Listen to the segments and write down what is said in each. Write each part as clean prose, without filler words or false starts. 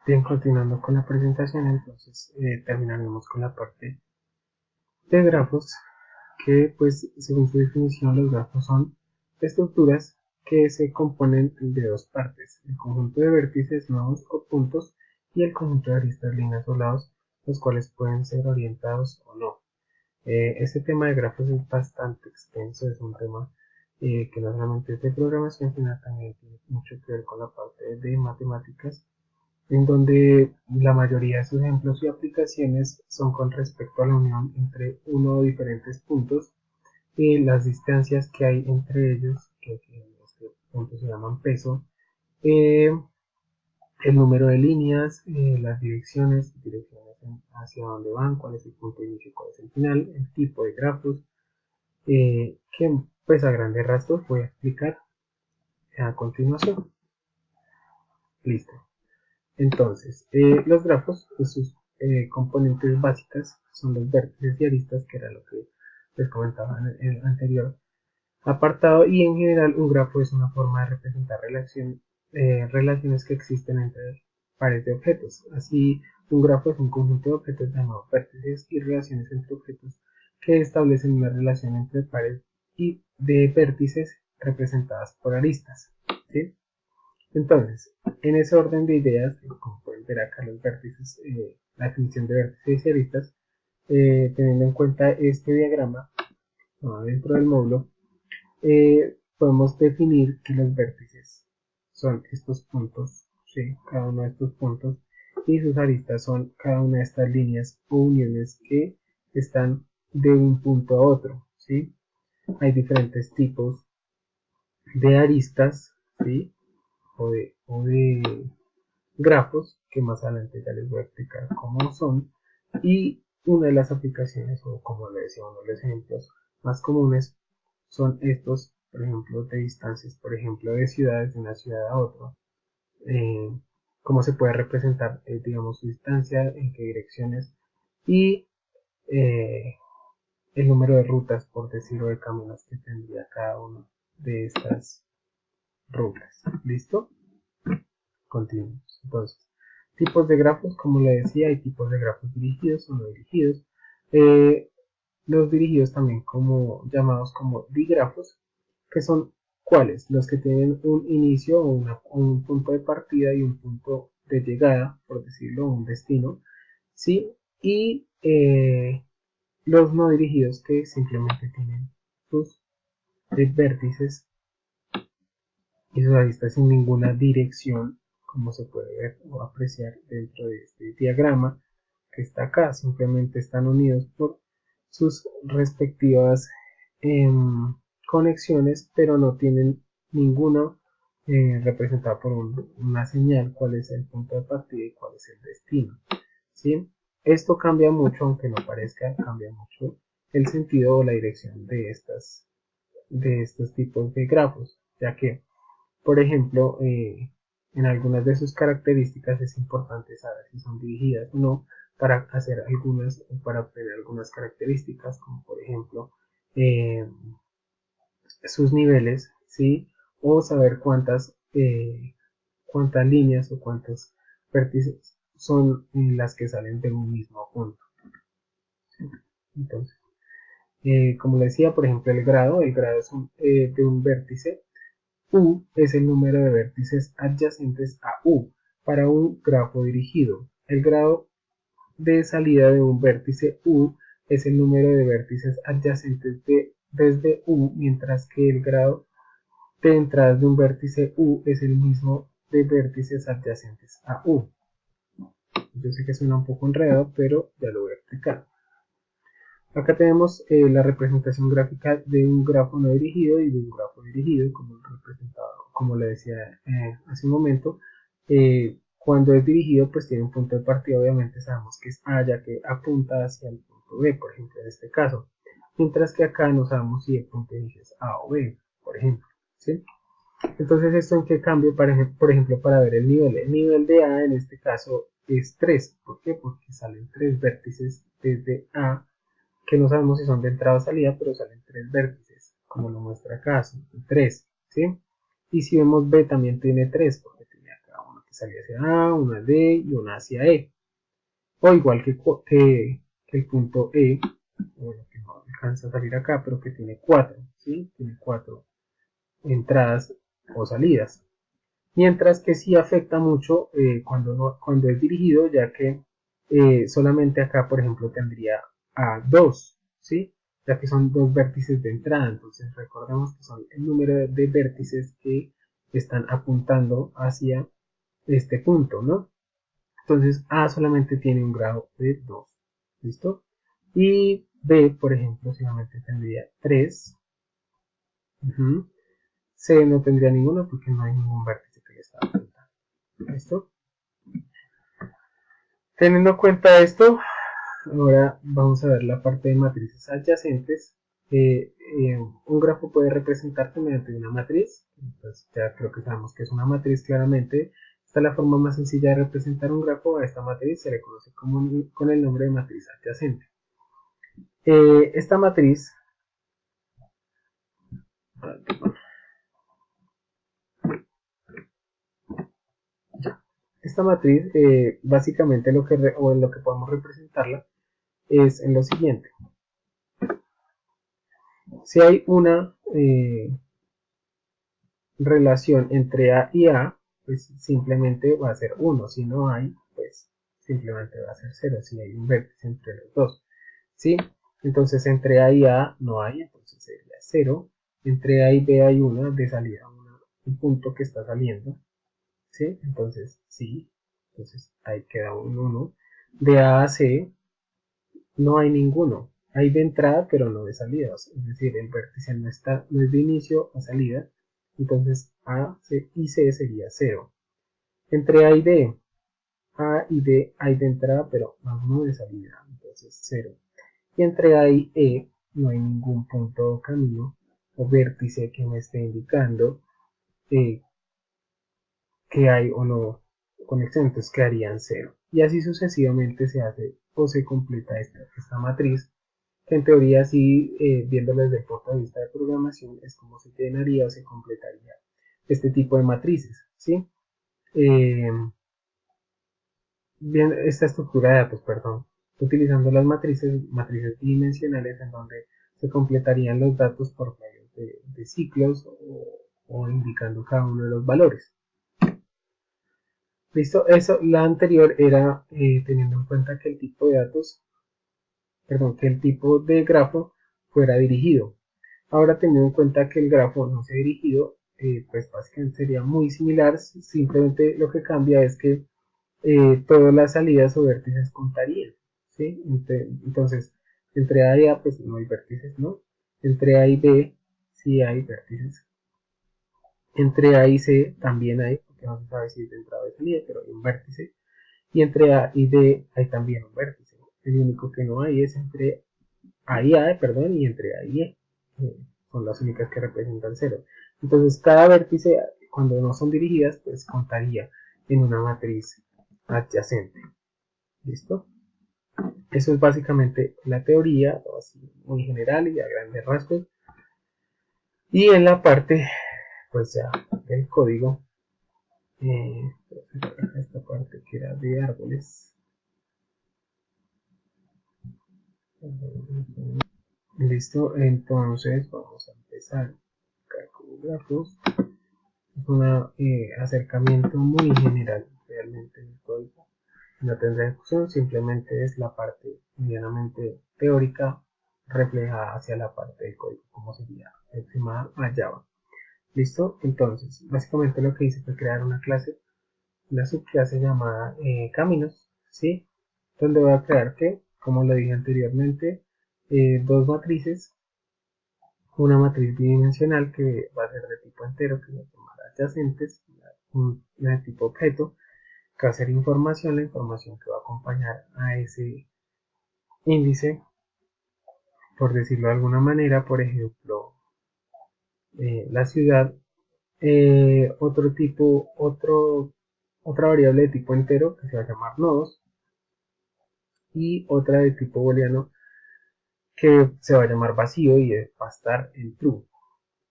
Bien, continuando con la presentación, entonces terminaremos con la parte de grafos, que pues según su definición los grafos son estructuras que se componen de dos partes: el conjunto de vértices, nodos o puntos, y el conjunto de aristas, líneas o lados, los cuales pueden ser orientados o no. Este tema de grafos es bastante extenso, es un tema que no solamente es de programación, sino también tiene mucho que ver con la parte de matemáticas, en donde la mayoría de sus ejemplos y aplicaciones son con respecto a la unión entre uno o diferentes puntos y las distancias que hay entre ellos, que en este punto se llaman peso, eh, el número de líneas, las direcciones hacia dónde van, cuál es el punto de inicio y cuál es el final, el tipo de grafos, que pues a grandes rasgos voy a explicar a continuación. Listo. Entonces, los grafos, pues sus componentes básicas son los vértices y aristas, que era lo que les comentaba en el anterior apartado, y en general un grafo es una forma de representar relaciones que existen entre pares de objetos. Así, un grafo es un conjunto de objetos llamados vértices y relaciones entre objetos que establecen una relación entre pares y de vértices representadas por aristas, ¿sí? Entonces, en ese orden de ideas, como pueden ver acá los vértices, la definición de vértices y aristas, teniendo en cuenta este diagrama dentro del módulo, podemos definir que los vértices son estos puntos, ¿sí? Cada uno de estos puntos, y sus aristas son cada una de estas líneas o uniones que están de un punto a otro, ¿sí? Hay diferentes tipos de aristas, ¿sí? O de grafos, que más adelante ya les voy a explicar cómo son, y una de las aplicaciones, o como le decía, uno de los ejemplos más comunes son estos, por ejemplo, de distancias, por ejemplo, de ciudades, de una ciudad a otra, eh, cómo se puede representar, digamos, su distancia, en qué direcciones, y eh, el número de rutas, por decirlo, de caminos que tendría cada una de estas rutas. ¿Listo? Continuamos. Entonces, tipos de grafos, como le decía, hay tipos de grafos dirigidos o no dirigidos. Eh, los dirigidos también como llamados como digrafos, que son ¿cuáles? Los que tienen un inicio o un punto de partida y un punto de llegada, por decirlo, un destino, ¿sí? Y los no dirigidos, que simplemente tienen sus vértices y sus aristas sin ninguna dirección, como se puede ver o apreciar dentro de este diagrama que está acá. Simplemente están unidos por sus respectivas eh, conexiones, pero no tienen ninguna representada por una señal, cuál es el punto de partida y cuál es el destino, ¿sí? Esto cambia mucho, aunque no parezca, cambia mucho el sentido o la dirección de estos tipos de grafos, ya que, por ejemplo, en algunas de sus características es importante saber si son dirigidas o no, para hacer algunas, para obtener algunas características, como por ejemplo sus niveles, ¿sí? O saber cuántas líneas o cuántos vértices son las que salen de un mismo punto. Entonces, como le decía, por ejemplo, el grado es de un vértice. U es el número de vértices adyacentes a U para un grafo dirigido. El grado de salida de un vértice U es el número de vértices adyacentes desde U, mientras que el grado de entrada de un vértice U es el mismo de vértices adyacentes a U. Yo sé que suena un poco enredado, pero ya lo voy a explicar. Acá tenemos la representación gráfica de un grafo no dirigido y de un grafo dirigido, como le decía hace un momento. Cuando es dirigido, pues tiene un punto de partida, obviamente sabemos que es A, ya que apunta hacia el punto B, por ejemplo, en este caso. Mientras que acá no sabemos si el punto de inicio es A o B, por ejemplo, ¿sí? Entonces, ¿esto en qué cambia? Por ejemplo, para ver el nivel. El nivel de A en este caso es 3. ¿Por qué? Porque salen 3 vértices desde A, que no sabemos si son de entrada o salida, pero salen 3 vértices, como lo muestra acá, son 3, ¿sí? Y si vemos B también tiene 3, porque tiene acá 1, que salía hacia A, una D y una hacia E. O igual que el punto E, bueno, que no alcanza a salir acá, pero que tiene 4, ¿sí? Tiene 4 entradas o salidas. Mientras que sí afecta mucho cuando es dirigido, ya que solamente acá, por ejemplo, tendría a 2, ¿sí? Ya que son 2 vértices de entrada. Entonces recordemos que son el número de vértices que están apuntando hacia este punto, ¿no? Entonces A solamente tiene un grado de 2, ¿listo? Y B, por ejemplo, solamente tendría 3. C no tendría ninguno porque no hay ningún vértice que le está apuntando. ¿Listo? Teniendo en cuenta esto, ahora vamos a ver la parte de matrices adyacentes. Un grafo puede representarse mediante una matriz. Entonces ya creo que sabemos que es una matriz claramente. Esta es la forma más sencilla de representar un grafo. A esta matriz se le conoce con el nombre de matriz adyacente. Esta matriz básicamente lo que podemos representarla es en lo siguiente. Si hay una relación entre A y A, pues simplemente va a ser 1. Si no hay, pues simplemente va a ser 0. Si hay un vértice entre los dos. ¿Sí? Entonces entre A y A no hay, entonces sería 0. Entre A y B hay una de salida, un punto que está saliendo. ¿Sí? Entonces sí. Entonces ahí queda un 1. De A a C no hay ninguno. Hay de entrada, pero no de salida. Es decir, el vértice no es de inicio a salida. Entonces A y C sería 0. Entre A y D hay de entrada, pero no de salida. Entonces 0. Y entre A y E no hay ningún punto o camino o vértice que me esté indicando que hay o no conexión. Entonces quedarían 0. Y así sucesivamente se hace o se completa esta matriz. Que en teoría sí, viéndolo desde el punto de vista de programación, es como se llenaría o se completaría este tipo de matrices, ¿sí? Bien, esta estructura de datos, perdón, utilizando las matrices bidimensionales en donde se completarían los datos por medio de ciclos o indicando cada uno de los valores. Listo, eso, la anterior era teniendo en cuenta que el tipo de datos, perdón, que el tipo de grafo fuera dirigido. Ahora teniendo en cuenta que el grafo no sea dirigido, pues básicamente sería muy similar, simplemente lo que cambia es que todas las salidas o vértices contarían, ¿sí? Entonces, entre A y A pues no hay vértices, ¿no? Entre A y B sí hay vértices. Entre A y C también hay, porque no se sabe si es de entrada o de salida, pero hay un vértice. Y entre A y D hay también un vértice. El único que no hay es entre A y A, perdón, y entre A y E. Son las únicas que representan 0. Entonces, cada vértice, cuando no son dirigidas, pues contaría en una matriz adyacente. ¿Listo? Eso es básicamente la teoría, así muy general y a grandes rasgos. Y en la parte, pues ya, del código, esta parte que era de árboles. Listo, entonces vamos a empezar con grafos. Es un acercamiento muy general realmente del código. No tendrá discusión, simplemente es la parte medianamente teórica reflejada hacia la parte del código, como sería aproximada a Java. ¿Listo? Entonces, básicamente lo que hice fue crear una clase, una subclase llamada caminos, ¿sí? Donde voy a crear que, como lo dije anteriormente, dos matrices, una matriz bidimensional que va a ser de tipo entero, que va a llamar adyacentes, una de tipo objeto, que va a ser información, la información que va a acompañar a ese índice, por decirlo de alguna manera, por ejemplo, la ciudad, otra variable de tipo entero que se va a llamar nodos y otra de tipo booleano que se va a llamar vacío y va a estar en true,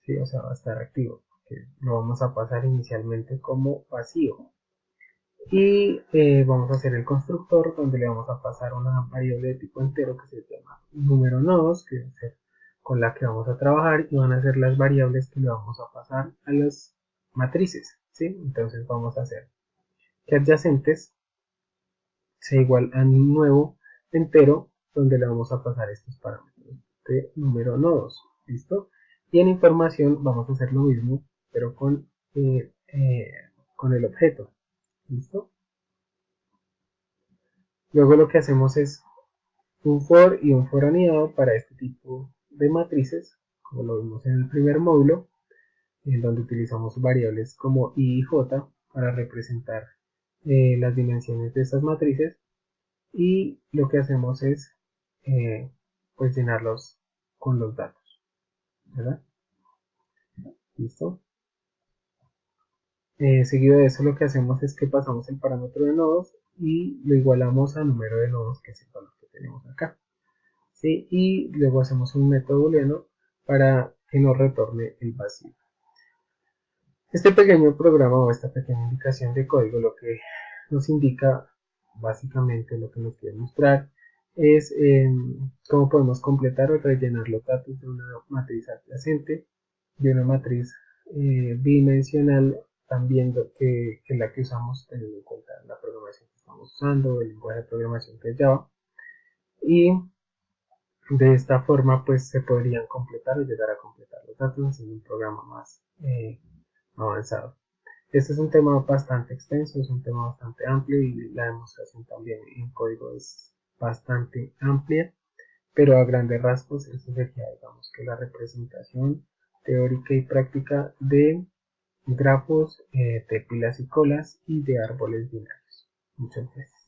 ¿sí? O sea, va a estar activo, que lo vamos a pasar inicialmente como vacío. Y vamos a hacer el constructor donde le vamos a pasar una variable de tipo entero que se llama número nodos, que va a ser con la que vamos a trabajar, y van a ser las variables que le vamos a pasar a las matrices, ¿sí? Entonces vamos a hacer que adyacentes sea igual a un nuevo entero donde le vamos a pasar estos parámetros de número nodos, ¿listo? Y en información vamos a hacer lo mismo, pero con el objeto, ¿listo? Luego lo que hacemos es un for y un for aniidado para este tipo de matrices, como lo vimos en el primer módulo, en donde utilizamos variables como i y j para representar las dimensiones de estas matrices, y lo que hacemos es pues llenarlos con los datos, ¿verdad? ¿Listo? Seguido de eso lo que hacemos es que pasamos el parámetro de nodos y lo igualamos a número de nodos, que es el valor que tenemos acá, ¿sí? Y luego hacemos un método booleano para que nos retorne el vacío. Este pequeño programa o esta pequeña indicación de código lo que nos indica, básicamente lo que nos quiere mostrar, es cómo podemos completar o rellenar los datos de una matriz adyacente, de una matriz bidimensional, también que la que usamos teniendo en cuenta la programación que estamos usando, el lenguaje de programación que es Java, y de esta forma pues se podrían completar o llegar a completar los datos haciendo un programa más avanzado. Este es un tema bastante extenso, es un tema bastante amplio, y la demostración también en código es bastante amplia, pero a grandes rasgos eso sería, digamos, que la representación teórica y práctica de grafos, de pilas y colas y de árboles binarios. Muchas gracias.